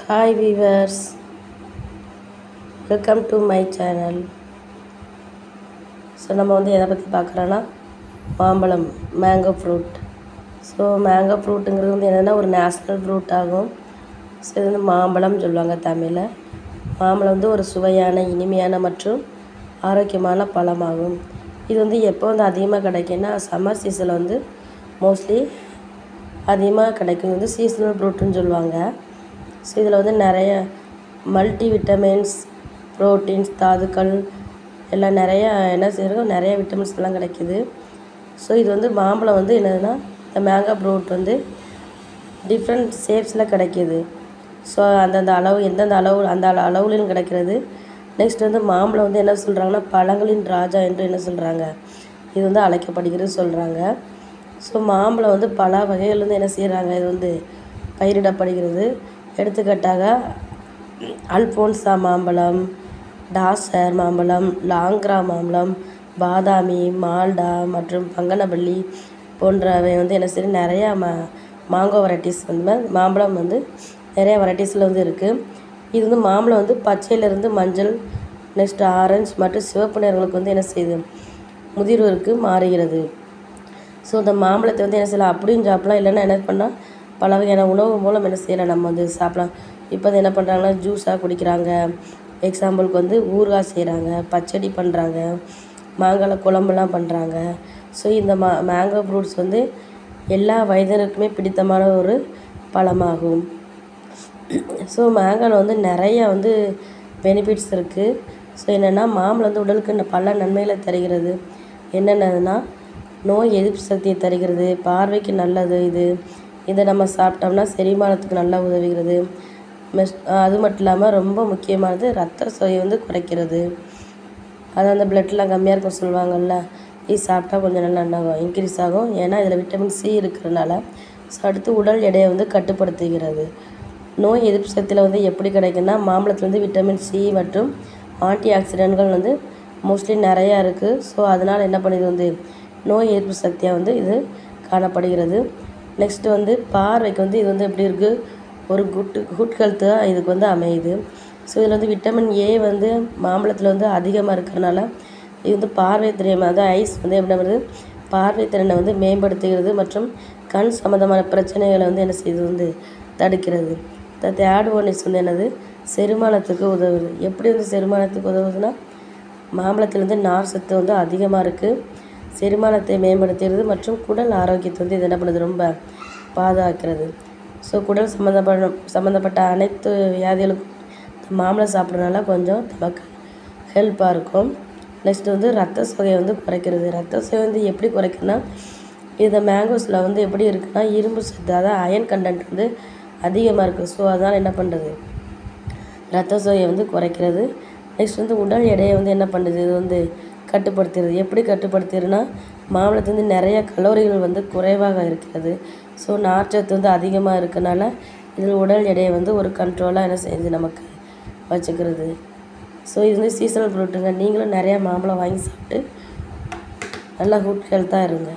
Hi viewers, welcome to my channel. So நம்ம எதை பற்றி பார்க்குறோன்னா மாம்பழம் மேங்கோ ஃப்ரூட். ஸோ மேங்கோ ஃப்ரூட்டுங்கிறது என்னென்னா ஒரு நேஷ்னல் ஃப்ரூட் ஆகும். ஸோ இது மாம்பழம் சொல்லுவாங்க தமிழில். மாம்பழம் ஒரு சுவையான இனிமையான மற்றும் ஆரோக்கியமான பழமாகும். இது எப்போ அதிகமாக கிடைக்குன்னா சம்மர் சீசனில் மோஸ்ட்லி அதிகமாக கிடைக்கும். சீசனல் ஃப்ரூட்டுன்னு சொல்லுவாங்க. ஸோ இதில் நிறைய மல்டி விட்டமின்ஸ், ப்ரோட்டீன்ஸ், தாதுக்கள் எல்லாம் நிறையா என்ன செய்கிறோம், நிறைய விட்டமின்ஸ்லாம் கிடைக்கிது. ஸோ இது மாம்பழம் என்னதுன்னா இந்த மேங்கோ ஃப்ரூட் டிஃப்ரெண்ட் ஷேப்ஸில் கிடைக்கிது. ஸோ அந்தந்த அளவு எந்தெந்த அளவு அந்த அளவுலையும் கிடைக்கிறது. நெக்ஸ்ட் மாம்பழம் என்ன சொல்கிறாங்கன்னா பழங்களின் ராஜா என்று என்ன சொல்கிறாங்க, இது அழைக்கப்படுகிறது சொல்கிறாங்க. ஸோ மாம்பழம் பல வகைகள் என்ன செய்கிறாங்க, இது பயிரிடப்படுகிறது. எடுத்துக்காட்டாக அல்போன்சா மாம்பழம், டாசர் மாம்பழம், லாங்க்ரா மாம்பழம், பாதாமி, மால்டா மற்றும் பங்கனப்பள்ளி போன்றவை என்ன செய்யும் நிறையா மாங்கோ வெரைட்டிஸ் மாம்பழம் நிறையா வெரைட்டிஸில் இருக்குது. இது மாம்பழம் பச்சையிலேருந்து மஞ்சள், நெக்ஸ்ட் ஆரஞ்சு மற்றும் சிவப்பு நிறங்களுக்கு என்ன செய்யுது, முதிர்வருக்கு மாறுகிறது. ஸோ இந்த மாம்பழத்தை என்ன செய்யலாம், அப்படியும் சாப்பிடலாம், இல்லைன்னா என்ன பண்ணால் பல வகையான உணவு மூலம் என்ன செய்யலாம், நம்ம சாப்பிடலாம். இப்போ என்ன பண்ணுறாங்கன்னா ஜூஸாக குடிக்கிறாங்க. எக்ஸாம்பிளுக்கு ஊறுகாய் செய்கிறாங்க, பச்சடி பண்ணுறாங்க, மாங்காய் குழம்புலாம் பண்ணுறாங்க. ஸோ இந்த மேங்கோ ஃப்ரூட்ஸ் எல்லா வயதினருக்குமே பிடித்தமான ஒரு பழமாகும். ஸோ மேங்காவில் நிறையா பெனிஃபிட்ஸ் இருக்குது. ஸோ என்னென்னா மாம்பழம் உடலுக்கு பல நன்மைகளை தருகிறது. என்னென்னதுன்னா நோய் எதிர்ப்பு சக்தியை தருகிறது, பார்வைக்கு நல்லது. இதை நம்ம சாப்பிட்டோம்னா செரிமானத்துக்கு நல்லா உதவுகிறது. அது மட்டும் இல்லாமல் ரொம்ப முக்கியமானது ரத்த சோகை குறைக்கிறது. அது அந்த பிளட்லாம் கம்மியாக இருக்கும் சொல்லுவாங்கள்ல, இது சாப்பிட்டா கொஞ்சம் நல்லா இன்க்ரீஸ் ஆகும். ஏன்னா இதில் விட்டமின் சி இருக்கிறதுனால. ஸோ அடுத்து உடல் எடையை கட்டுப்படுத்துகிறது. நோய் எதிர்ப்பு சக்தியில் எப்படி கிடைக்குன்னா மாம்பழத்தில் விட்டமின் சி மற்றும் ஆன்டி ஆக்சிடென்ட்கள் மோஸ்ட்லி நிறையா இருக்குது. ஸோ அதனால் என்ன பண்ணுது நோய் எதிர்ப்பு சக்தியாக இது காணப்படுகிறது. நெக்ஸ்ட்டு பார்வைக்கு இது எப்படி இருக்குது, ஒரு குட் ஹெல்த்தாக இதுக்கு அமையுது. ஸோ இதில் விட்டமின் ஏ மாம்பழத்தில் அதிகமாக இருக்கிறனால இது பார்வை திறமை, ஐஸ் என்ன பண்ணுது, பார்வை திறனை மேம்படுத்துகிறது மற்றும் கண் சம்மந்தமான பிரச்சனைகளை என்ன செய்யுது, தடுக்கிறது. தேர்ட் ஒன் இஸ் என்னது, செரிமானத்துக்கு உதவுது. எப்படி செரிமானத்துக்கு உதவுதுன்னா மாம்பழத்தில் நார் சத்து அதிகமாக இருக்குது. செரிமானத்தை மேம்படுத்துகிறது மற்றும் குடல் ஆரோக்கியத்தை இது என்ன பண்ணுது, ரொம்ப பாதுகாக்கிறது. ஸோ குடல் சம்மந்தப்பட்ட அனைத்து வியாதிகளுக்கும் மாம்பழம் சாப்பிட்றதுனால கொஞ்சம் நமக்கு ஹெல்ப்பாக இருக்கும். நெக்ஸ்ட்டு ரத்த சோகையை குறைக்கிறது. ரத்த சோகை எப்படி குறைக்குன்னா இந்த மேங்கோஸில் எப்படி இருக்குன்னா இரும்பு சத்து, அதாவது அயன் கண்டென்ட் அதிகமாக இருக்குது. ஸோ அதனால் என்ன பண்ணுறது, ரத்த சோகையை குறைக்கிறது. நெக்ஸ்ட் உடல் எடையை என்ன பண்ணுது, இது கட்டுப்படுத்துகிறது. எப்படி கட்டுப்படுத்துறதுன்னா மாம்பழத்தில் நிறைய கலோரிகள் குறைவாக இருக்கிறது. ஸோ நார்ச்சத்து அதிகமாக இருக்கனால இதில் உடல் எடையை ஒரு கண்ட்ரோலாக என்ன செஞ்சு நமக்கு வச்சுக்கிறது. ஸோ இது சீசனல் ஃப்ரூட்டுங்க. நீங்களும் நிறையா மாம்பழம் வாங்கி சாப்பிட்டு நல்லா குட் ஹெல்த்தாக இருங்க.